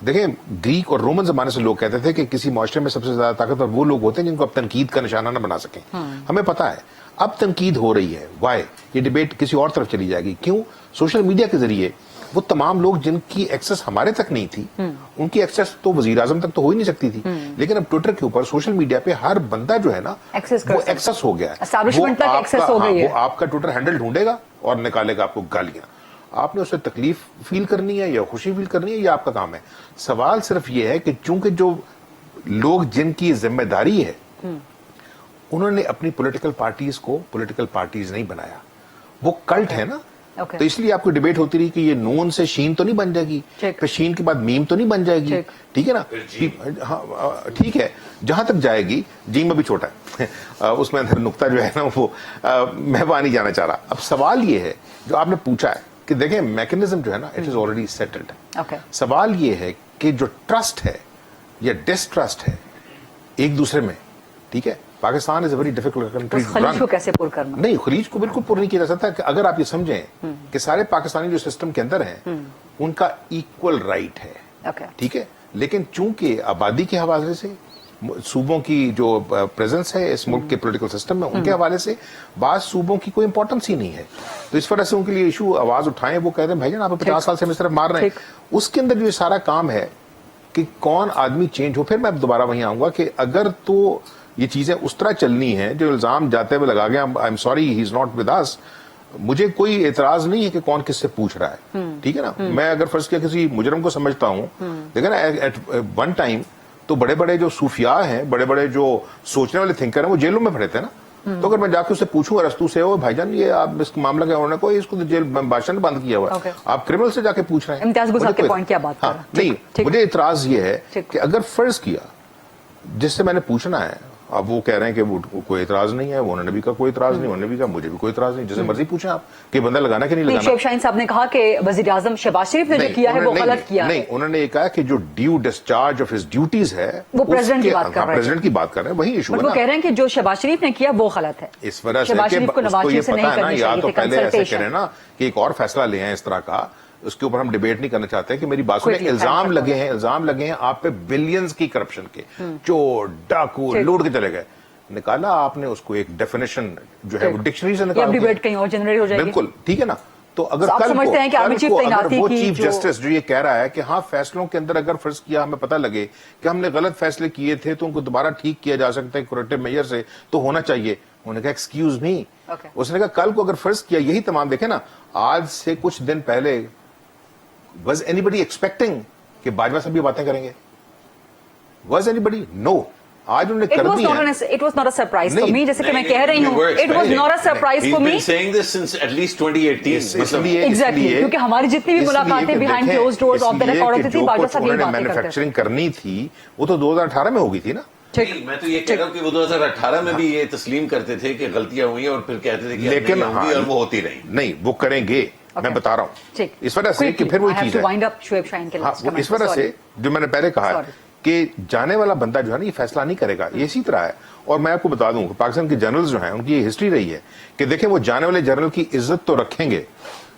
دیکھیں گریک اور رومن زمانے سے لوگ کہتے تھے کہ کسی معاشرے میں سب سے زیادہ طاقتور وہ لوگ ہوتے ہیں جن کو اب تنقید کا نشانہ نہ بنا سکیں. ہمیں پتا ہے اب تنقید ہو رہی ہے. وائی؟ یہ ڈیبیٹ کسی اور طرف چلی جائے گی. کیوں؟ سوشل میڈیا کے ذریعے وہ تمام لوگ جن کی ایکسس ہمارے تک نہیں تھی ان کی ایکسس تو وزیر اعظم تک تو ہو ہی نہیں سکتی تھی, لیکن اب ٹویٹر کے اوپر سوشل میڈیا پہ ہر بندہ جو ہے نا وہ ایکسس ہو گیا ہے. وہ آپ کا ٹویٹر ہینڈل ڈھونڈے گا اور نکالے گا آپ کو گالیاں. آپ نے اسے تکلیف فیل کرنی ہے یا خوشی فیل کرنی ہے یہ آپ کا کام ہے. سوال صرف یہ ہے کہ چونکہ جو لوگ جن کی ذمہ داری ہے انہوں نے اپنی پولیٹیکل پارٹیز کو پولیٹیکل پارٹیز نہیں بنایا, وہ کلٹ ہے نا. تو اس لیے آپ کو ڈیبیٹ ہوتی رہی کہ یہ نون سے شین تو نہیں بن جائے گی, پھر شین کے بعد میم تو نہیں بن جائے گی. ٹھیک ہے نا, ہاں ٹھیک ہے, جہاں تک جائے گی جیم ابھی چھوٹا ہے اس میں اندر نقطہ جو ہے نا وہ میں وہاں نہیں جانا چاہ رہا. اب سوال یہ ہے جو آپ نے پوچھا ہے کہ دیکھیں میکنزم جو ہے نا اٹ از آلریڈی سیٹلڈ. سوال یہ ہے کہ جو ٹرسٹ ہے یا ڈسٹرسٹ ہے ایک دوسرے میں, ٹھیک ہے, پاکستان از اے ویری ڈیفیکلٹ کنٹری. خلیج کو کیسے پر کرنا؟ نہیں, خلیج کو بالکل پر نہیں کیا جا سکتا. کہ اگر آپ یہ سمجھیں کہ سارے پاکستانی جو سسٹم کے اندر ہیں ان کا ایکول رائٹ ہے, ٹھیک ہے, لیکن چونکہ آبادی کے حوالے سے صوبوں کی جو پریزنس ہے اس ملک کے پولیٹیکل سسٹم میں ان کے حوالے سے بعض صوبوں کی کوئی امپورٹنس ہی نہیں ہے, تو اس وجہ سے ان کے لیے ایشو آواز اٹھائیں. وہ کہتے ہیں بھائی جان آپ 50 سال سے ہمیں صرف مار رہے ہیں. اس کے اندر جو یہ سارا کام ہے کہ کون آدمی چینج ہو. پھر میں دوبارہ وہیں آؤں گا کہ اگر تو یہ چیزیں اس طرح چلنی ہیں جو الزام جاتے ہوئے لگا گیا I am sorry he is not with us, مجھے کوئی اعتراض نہیں ہے کہ کون کس سے پوچھ رہا ہے, ٹھیک ہے نا. میں اگر فرض کیا کسی مجرم کو سمجھتا ہوں, دیکھیں نا ایٹ ون ٹائم تو بڑے بڑے جو صوفیاء ہیں, بڑے بڑے جو سوچنے والے تھنکر ہیں وہ جیلوں میں پڑے تھے نا. تو اگر میں جا کے اس سے پوچھوں ارسطو سے, او بھائی جان یہ آپ اس معاملہ کیا, انہوں نے کوئی اس کو جیل بادشاہ نے بند کیا ہوا ہے, آپ کرمنل سے جا کے پوچھ رہے ہیں. نہیں, مجھے اعتراض یہ ہے کہ اگر فرض کیا جس سے میں نے پوچھنا ہے, اب وہ کہہ رہے ہیں کہ وہ کوئی اعتراض نہیں ہے, انہوں نے بھی کہا کوئی اعتراض نہیں, انہوں نے بھی کہا مجھے بھی کوئی اعتراض نہیں, جیسے مرضی پوچھیں آپ کہ بندہ لگانا کہ نہیں لگانا. شعیب شاہین صاحب نے کہا کہ وزیر اعظم شہباز شریف نے جو کیا ہے وہ غلط کیا ہے. نہیں, انہوں نے یہ کہا کہ جو due discharge of his duties ہے وہ پریزیڈنٹ کی بات کر رہے ہیں, پریزیڈنٹ کی بات کر رہے ہیں, وہی ایشو ہے نا. وہ کہہ رہے ہیں کہ جو شہباز شریف نے کیا وہ غلط ہے. اس وجہ سے کہ اس کو یہ پتا ہے نا, یا تو پہلے ایسے کریں نا کہ ایک اور فیصلہ لے ہیں اس طرح کا, اس کے اوپر ہم ڈیبیٹ نہیں کرنا چاہتے کہ میری بات سنیں. الزام لگے ہیں آپ پہ بلینز کی کرپشن کے, چور ڈاکو لوٹ کے چلے گئے. نکالا آپ نے اس کو ایک ڈیفینیشن جو ہے وہ ڈکشنری سے نکالا, ڈیبیٹ کہیں اور جنریٹ ہو جائے گی. بالکل ٹھیک ہے نا. تو اگر کل کو اگر وہ چیف جسٹس جو یہ کہہ رہا ہے کہ ہاں فیصلوں کے اندر اگر فرض کیا ہمیں پتہ لگے کہ ہم نے غلط فیصلے کیے تھے تو ان کو دوبارہ ٹھیک کیا جا سکتا ہے کوریکٹیو میجر سے, تو ہونا چاہیے. انہوں نے کہا ایکسکیوز می, اس نے کہا کل کو اگر فرض کیا یہی تمام, دیکھیں نا آج سے کچھ دن پہلے واز اینی بڈی ایکسپیکٹنگ کہ باجوہ صاحب یہ باتیں کریں گے؟ واز اینی بڈی؟ نو. آج انہوں نے کر دی ہے. It was not a surprise for me, جیسے کہ میں کہہ رہی ہوں, it was not a surprise for me. He's been saying this since at least 2018. Exactly, کیونکہ ہماری جتنی بھی ملاقاتیں behind closed doors off the record ہوتی تھی, باجوہ صاحب یہی باتیں کرتے تھے. مینوفیکچرنگ کرنی تھی وہ تو 2018 میں ہو گئی تھی نا. میں تو یہ کہہ رہا ہوں کہ وہ 2018 میں بھی یہ تسلیم کرتے تھے کہ غلطیاں ہوئی اور پھر کہتے تھے کہ لیکن اور وہ ہوتی رہی. نہیں, وہ کریں گے, میں بتا رہا ہوں. اس وجہ سے کہ پھر وہی چیز ہے, اس وجہ سے جو میں نے پہلے کہا کہ جانے والا بندہ جو ہے نا یہ فیصلہ نہیں کرے گا, یہ اسی طرح ہے. اور میں آپ کو بتا دوں کہ پاکستان کے جنرل جو ہیں ان کی یہ ہسٹری رہی ہے کہ دیکھیں وہ جانے والے جنرل کی عزت تو رکھیں گے,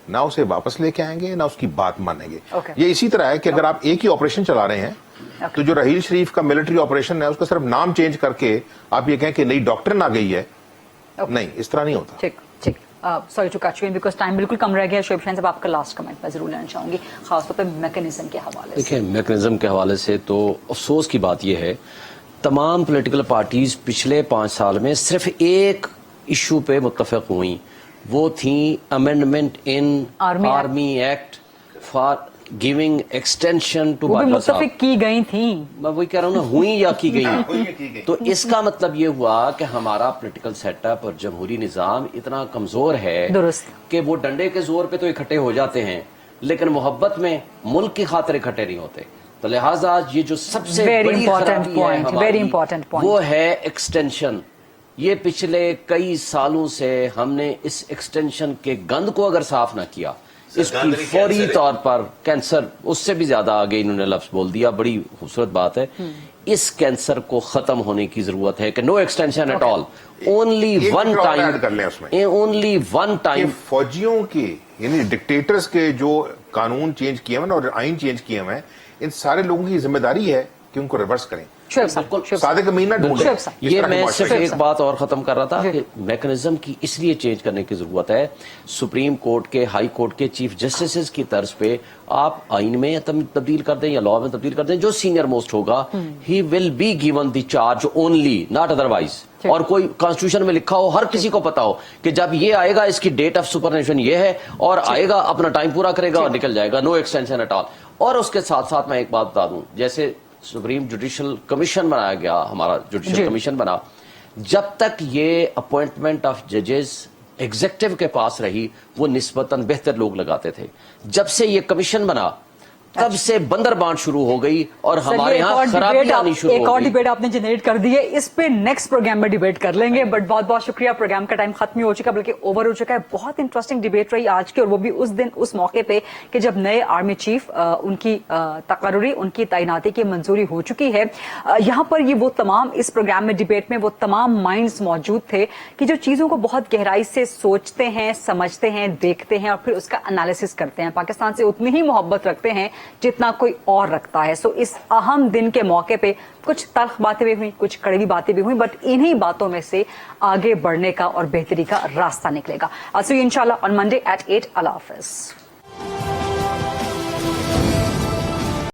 نہ اسے واپس لے کے آئیں گے, نہ اس کی بات مانیں گے. یہ اسی طرح ہے کہ اگر آپ ایک ہی آپریشن چلا رہے ہیں تو جو رحیل شریف کا ملٹری آپریشن ہے اس کا صرف نام چینج کر کے آپ یہ کہیں کہ نئی ڈاکٹرن آ گئی ہے, نہیں, اس طرح نہیں ہوتا. Sorry to cut you in because time بالکل کم رہ گیا. شعیب شاہین صاحب آپ کا لاسٹ کمنٹ میں ضرور لینا چاہوں گی, خاص طور پہ میکنزم کے حوالے سے. دیکھیں میکنزم کے حوالے سے تو افسوس کی بات یہ ہے تمام پولیٹیکل پارٹیز پچھلے 5 سال میں صرف ایک ایشو پہ متفق ہوئیں, وہ تھیں amendment in army act for giving extension to Bajwa صاحب. متفق کی گئی تھیں, میں وہی کہہ رہا ہوں نا, ہوئی یا کی گئی. تو اس کا مطلب یہ ہوا کہ ہمارا پولیٹیکل سیٹ اپ اور جمہوری نظام اتنا کمزور ہے کہ وہ ڈنڈے کے زور پہ تو اکٹھے ہو جاتے ہیں لیکن محبت میں ملک کی خاطر اکٹھے نہیں ہوتے. تو لہٰذا یہ جو سب سے بڑی خرابی ہے ہماری وہ ہے ایکسٹینشن. یہ پچھلے کئی سالوں سے ہم نے اس ایکسٹینشن کے گند کو اگر صاف نہ کیا, इसकी फौरी तौर पर कैंसर, उससे भी ज्यादा आगे इन्होंने लफ्ज बोल दिया, बड़ी खूबसूरत बात है। इस कैंसर को खत्म होने की जरूरत है कि no extension at all, only one time कर लें उसमें, ओनली वन टाइम। फौजियों के यानी डिक्टेटर्स के जो कानून चेंज किए हुए और आइन चेंज किए हुए हैं, इन सारे लोगों की जिम्मेदारी है कि उनको रिवर्स करें। सादिक अमीन ना ढूंढें। ये मैं सिर्फ एक बात और खत्म कर रहा था कि मैकेनिज्म की इसलिए चेंज करने की जरूरत है, सुप्रीम कोर्ट के, हाई कोर्ट के चीफ जस्टिस की तर्ज पे आप आइन में तब्दील कर दें या लॉ में तब्दील कर दें, जो सीनियर मोस्ट होगा he will be given the charge only, not otherwise. और कोई कॉन्स्टिट्यूशन में लिखा हो, हर किसी को पता हो कि जब ये आएगा इसकी डेट ऑफ सुपरनेशन ये है, और आएगा अपना टाइम पूरा करेगा और निकल जाएगा, नो एक्सटेंशन एट ऑल। और उसके साथ साथ मैं एक बात बता दूं, जैसे सुप्रीम जुडिशल कमीशन बनाया गया, हमारा जुडिशल कमीशन बना, जब तक ये अपॉइंटमेंट ऑफ जजेस एग्जेक्टिव के पास रही, वो निस्बतन बेहतर लोग लगाते थे। जब से ये कमीशन बना, तब से बंदर बांट शुरू हो गई और हमारे यहाँ खराबी आनी शुरू हो गई। एक और डिबेट आपने जनरेट कर दी है, इस पे नेक्स्ट प्रोग्राम में डिबेट कर लेंगे, बट बहुत बहुत शुक्रिया। प्रोग्राम का टाइम खत्म हो चुका, बल्कि ओवर हो चुका है। बहुत इंटरेस्टिंग डिबेट रही आज की, और वो भी उस दिन, उस मौके पे कि जब नए आर्मी चीफ उनकी तकर्रुरी, उनकी तैनाती की मंजूरी हो चुकी है। यहाँ पर ये वो तमाम, इस प्रोग्राम में डिबेट में वो तमाम माइंड्स मौजूद थे कि जो चीजों को बहुत गहराई से सोचते हैं, समझते हैं, देखते हैं और फिर उसका एनालिसिस करते हैं। पाकिस्तान से उतनी ही मोहब्बत रखते हैं जितना कोई और रखता है। सो इस अहम दिन के मौके पे कुछ तल्ख बातें भी हुई, कुछ कड़वी बातें भी हुई, बट इन्हीं बातों में से आगे बढ़ने का और बेहतरी का रास्ता निकलेगा। इंशाल्लाह ऑन मंडे एट 8। अल्लाह हाफिज।